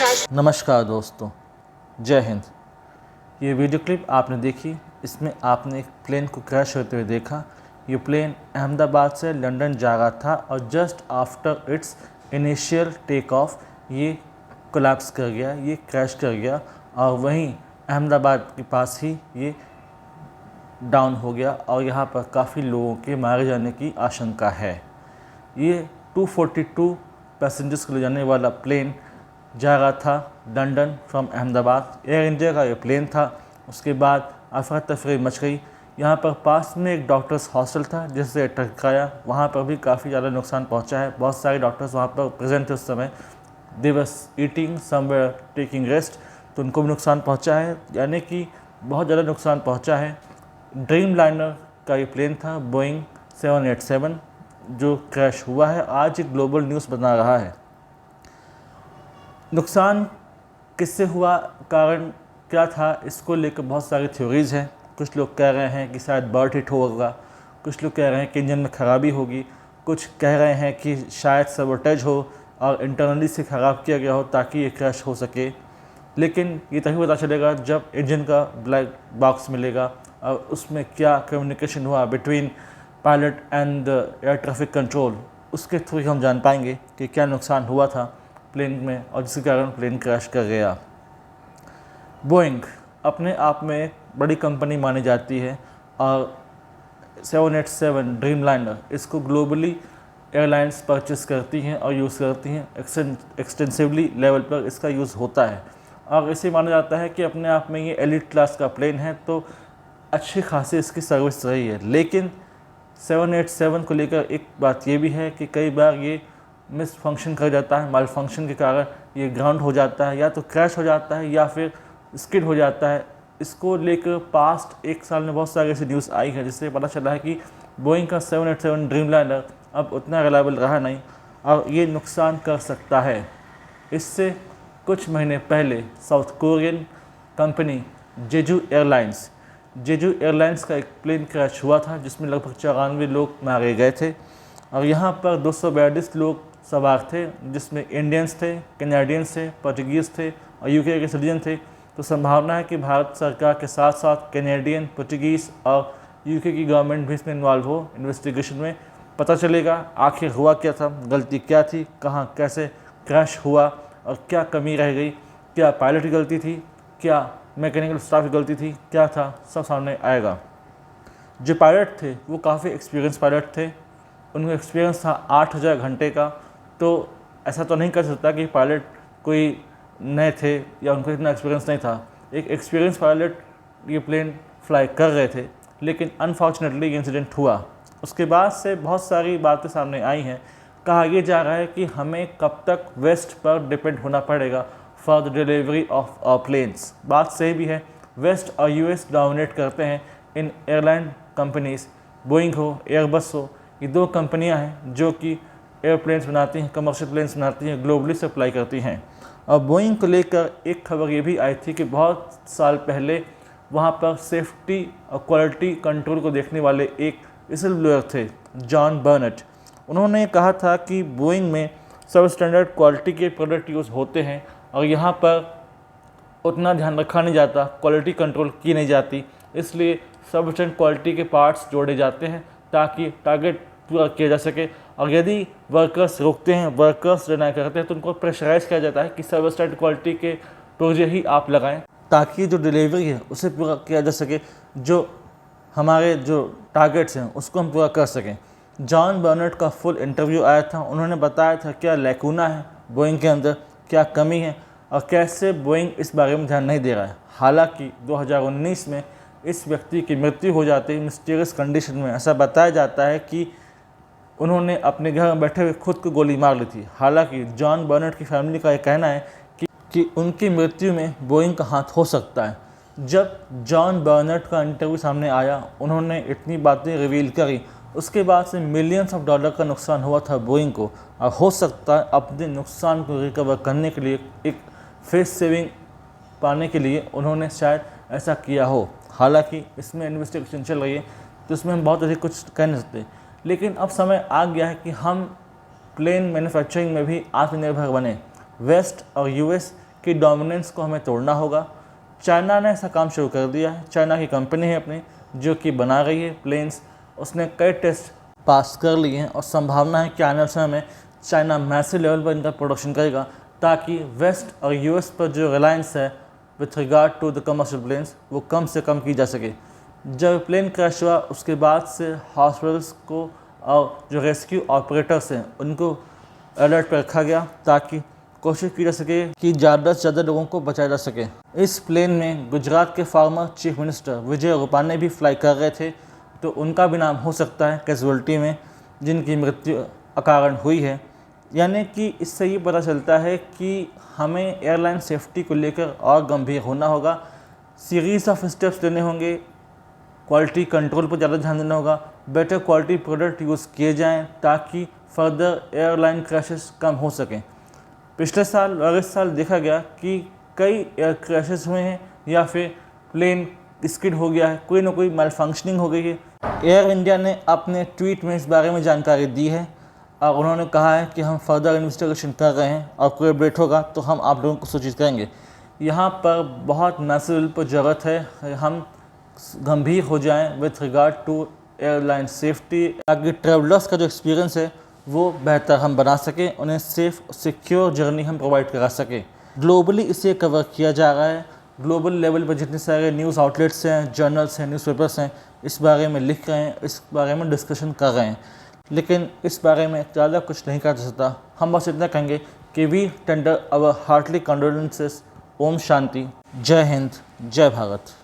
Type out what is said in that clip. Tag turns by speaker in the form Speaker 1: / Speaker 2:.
Speaker 1: नमस्कार दोस्तों, जय हिंद। ये वीडियो क्लिप आपने देखी, इसमें आपने एक प्लेन को क्रैश होते हुए देखा। ये प्लेन अहमदाबाद से लंदन जा रहा था और just after its initial take off ये कोलैप्स कर गया, ये क्रैश कर गया और वहीं अहमदाबाद के पास ही ये डाउन हो गया और यहाँ पर काफ़ी लोगों के मारे जाने की आशंका है। ये 242 पैसेंजर्स को ले जाने वाला प्लेन जा रहा था London from Ahmedabad. Air India का ये प्लेन था। उसके बाद अफरा तफरी मच गई। यहाँ पर पास में एक डॉक्टर्स हॉस्टल था जिससे टकराया, वहाँ पर भी काफ़ी ज़्यादा नुकसान पहुँचा है। बहुत सारे डॉक्टर्स वहाँ पर प्रेजेंट थे उस समय। They was eating somewhere taking rest, तो उनको भी नुकसान पहुँचा है, यानी कि बहुत ज़्यादा नुकसान पहुँचा है। ड्रीम लाइनर का ये प्लेन था बोइंग 787 जो क्रैश हुआ है। आज एक ग्लोबल न्यूज़ बना रहा है। नुकसान किससे हुआ, कारण क्या था, इसको लेकर बहुत सारी थ्योरीज़ हैं। कुछ लोग कह रहे हैं कि शायद बर्ड हिट होगा, कुछ लोग कह रहे हैं कि इंजन में ख़राबी होगी, कुछ कह रहे हैं कि शायद सबोटेज हो और इंटरनली से ख़राब किया गया हो ताकि ये क्रैश हो सके। लेकिन ये तभी पता चलेगा जब इंजन का ब्लैक बॉक्स मिलेगा और उसमें क्या कम्युनिकेशन हुआ between pilot and the air traffic control, उसके थ्रू हम जान पाएंगे कि क्या नुकसान हुआ था प्लेन में और जिसके कारण प्लेन क्रैश कर गया। बोइंग अपने आप में एक बड़ी कंपनी मानी जाती है और 787 ड्रीम लाइनर इसको ग्लोबली एयरलाइंस परचेस करती हैं और यूज़ करती हैं। एक्सटेंसिवली लेवल पर इसका यूज़ होता है और इसे माना जाता है कि अपने आप में ये एलिट क्लास का प्लेन है, तो अच्छी खासी इसकी सर्विस रही है। लेकिन 787 को लेकर एक बात ये भी है कि कई बार ये मिस फंक्शन कर जाता है। माल फंक्शन के कारण ये ग्राउंड हो जाता है, या तो क्रैश हो जाता है या फिर स्किड हो जाता है। इसको लेकर पास्ट एक साल में बहुत सारी ऐसी न्यूज़ आई है जिससे पता चला है कि बोइंग का 787 ड्रीम लाइनर अब उतना रिलायबल रहा नहीं और ये नुकसान कर सकता है। इससे कुछ महीने पहले साउथ कोरियन कंपनी जेजू एयरलाइंस का एक प्लेन क्रैश हुआ था जिसमें लगभग 94 लोग मारे गए थे और यहाँ पर 242 लोग सवार थे, जिसमें इंडियंस थे, कैनेडियंस थे, पोर्चुगीज़ थे और यूके के सिटीजन थे। तो संभावना है कि भारत सरकार के साथ साथ कैनेडियन, पोर्चुगीज़ और यूके की गवर्नमेंट भी इसमें इन्वॉल्व हो। इन्वेस्टिगेशन में पता चलेगा आखिर हुआ क्या था, गलती क्या थी, कहाँ कैसे क्रैश हुआ और क्या कमी रह गई, क्या पायलट की गलती थी, क्या मैकेनिकल स्टाफ की गलती थी, क्या था, सब सामने आएगा। जो पायलट थे वो काफ़ी एक्सपीरियंस पायलट थे। उनका एक्सपीरियंस था 8000 घंटे का। तो ऐसा तो नहीं कर सकता कि पायलट कोई नए थे या उनको इतना एक्सपीरियंस नहीं था। एक एक्सपीरियंस पायलट ये प्लेन फ्लाई कर रहे थे, लेकिन अनफॉर्चुनेटली ये इंसिडेंट हुआ। उसके बाद से बहुत सारी बातें सामने आई हैं। कहा यह जा रहा है कि हमें कब तक वेस्ट पर डिपेंड होना पड़ेगा for the delivery of planes. बात सही भी है, वेस्ट और यूएस डोमिनेट करते हैं इन एयरलाइन कंपनीज। बोइंग हो, एयरबस हो, ये दो कंपनियां हैं जो कि एयरप्लेन्स बनाती हैं, कमर्शियल प्लेन्स बनाती हैं, ग्लोबली सप्लाई करती हैं। और बोइंग को लेकर एक खबर ये भी आई थी कि बहुत साल पहले वहाँ पर सेफ्टी और क्वालिटी कंट्रोल को देखने वाले एक विसल ब्लोअर थे, जॉन बर्नेट। उन्होंने कहा था कि बोइंग में सब स्टैंडर्ड क्वालिटी के प्रोडक्ट यूज़ होते हैं और यहाँ पर उतना ध्यान रखा नहीं जाता, क्वालिटी कंट्रोल की नहीं जाती, इसलिए सब स्टैंडर्ड क्वालिटी के पार्ट्स जोड़े जाते हैं ताकि टारगेट पूरा किया जा सके। और यदि वर्कर्स रोकते हैं, वर्कर्स डिनाई करते हैं, तो उनको प्रेशराइज किया जाता है कि सब स्टैंडर्ड क्वालिटी के प्रोजे ही आप लगाएं ताकि जो डिलीवरी है उसे पूरा किया जा सके, जो हमारे जो टारगेट्स हैं उसको हम पूरा कर सकें। जॉन बर्नेट का फुल इंटरव्यू आया था। उन्होंने बताया था क्या लैकूना है बोइंग के अंदर, क्या कमी है और कैसे बोइंग इस बारे में ध्यान नहीं दे रहा है। हालांकि 2019 में इस व्यक्ति की मृत्यु हो जाती है मिस्टीरियस कंडीशन में। ऐसा बताया जाता है कि उन्होंने अपने घर में बैठे हुए खुद को गोली मार ली थी। हालांकि जॉन बर्नेट की फैमिली का यह कहना है कि उनकी मृत्यु में बोइंग का हाथ हो सकता है। जब जॉन बर्नेट का इंटरव्यू सामने आया, उन्होंने इतनी बातें रिवील करी, उसके बाद से मिलियंस ऑफ डॉलर का नुकसान हुआ था बोइंग को। और हो सकता है अपने नुकसान को रिकवर करने के लिए, एक फेस सेविंग पाने के लिए उन्होंने शायद ऐसा किया हो। हालांकि इसमें इन्वेस्टिगेशन चल रही है तो इसमें हम बहुत अधिक कुछ कह नहीं सकते। लेकिन अब समय आ गया है कि हम प्लेन मैन्युफैक्चरिंग में भी आत्मनिर्भर बने। वेस्ट और यूएस कि डोमिनेंस को हमें तोड़ना होगा। चाइना ने ऐसा काम शुरू कर दिया है। चाइना की कंपनी है अपनी जो कि बना रही है प्लेन्स, उसने कई टेस्ट पास कर लिए हैं और संभावना है कि आने वाले समय में चाइना मैसिव लेवल पर इनका प्रोडक्शन करेगा, ताकि वेस्ट और यूएस पर जो रिलायंस है with regard to the commercial planes वो कम से कम की जा सके। जब प्लेन क्रैश हुआ उसके बाद से हॉस्पिटल्स को और जो रेस्क्यू ऑपरेटर्स हैं उनको अलर्ट पर रखा गया, ताकि कोशिश की जा सके कि ज़्यादा से ज़्यादा लोगों को बचाया जा सके। इस प्लेन में गुजरात के former chief minister Vijay Rupani भी फ्लाई कर रहे थे, तो उनका भी नाम हो सकता है कैजुअल्टी में जिनकी मृत्यु अकारण हुई है। यानी कि इससे ये पता चलता है कि हमें एयरलाइन सेफ्टी को लेकर और गंभीर होना होगा, सीरीज़ ऑफ स्टेप्स लेने होंगे, क्वालिटी कंट्रोल पर ज़्यादा ध्यान देना होगा, बेटर क्वालिटी प्रोडक्ट यूज़ किए जाएं ताकि फर्दर एयरलाइन क्रैशेस कम हो सकें। पिछले साल और इस साल देखा गया कि कई एयर क्रैशेस हुए हैं या फिर प्लेन स्किड हो गया है, कोई ना कोई मैल फंक्शनिंग हो गई है। एयर इंडिया ने अपने ट्वीट में इस बारे में जानकारी दी है और उन्होंने कहा है कि हम फर्दर इन्वेस्टिगेशन कर रहे हैं और कोई अपडेट होगा तो हम आप लोगों को सूचित करेंगे। यहाँ पर बहुत मैसिव पर ज़रूरत है, हम गंभीर हो जाएं with regard to airline safety, ताकि ट्रेवलर्स का जो एक्सपीरियंस है वो बेहतर हम बना सकें, उन्हें सेफ सिक्योर जर्नी हम प्रोवाइड करा सकें। ग्लोबली इसे कवर किया जा रहा है। ग्लोबल लेवल पर जितने सारे न्यूज़ आउटलेट्स हैं, जर्नल्स हैं, न्यूज़पेपर्स हैं, इस बारे में लिख रहे हैं, इस बारे में डिस्कशन कर रहे हैं, लेकिन इस बारे में ज़्यादा कुछ नहीं कर सकता। हम बस इतना कहेंगे कि we tender our heartly condolences. ओम शांति, जय हिंद, जय भारत।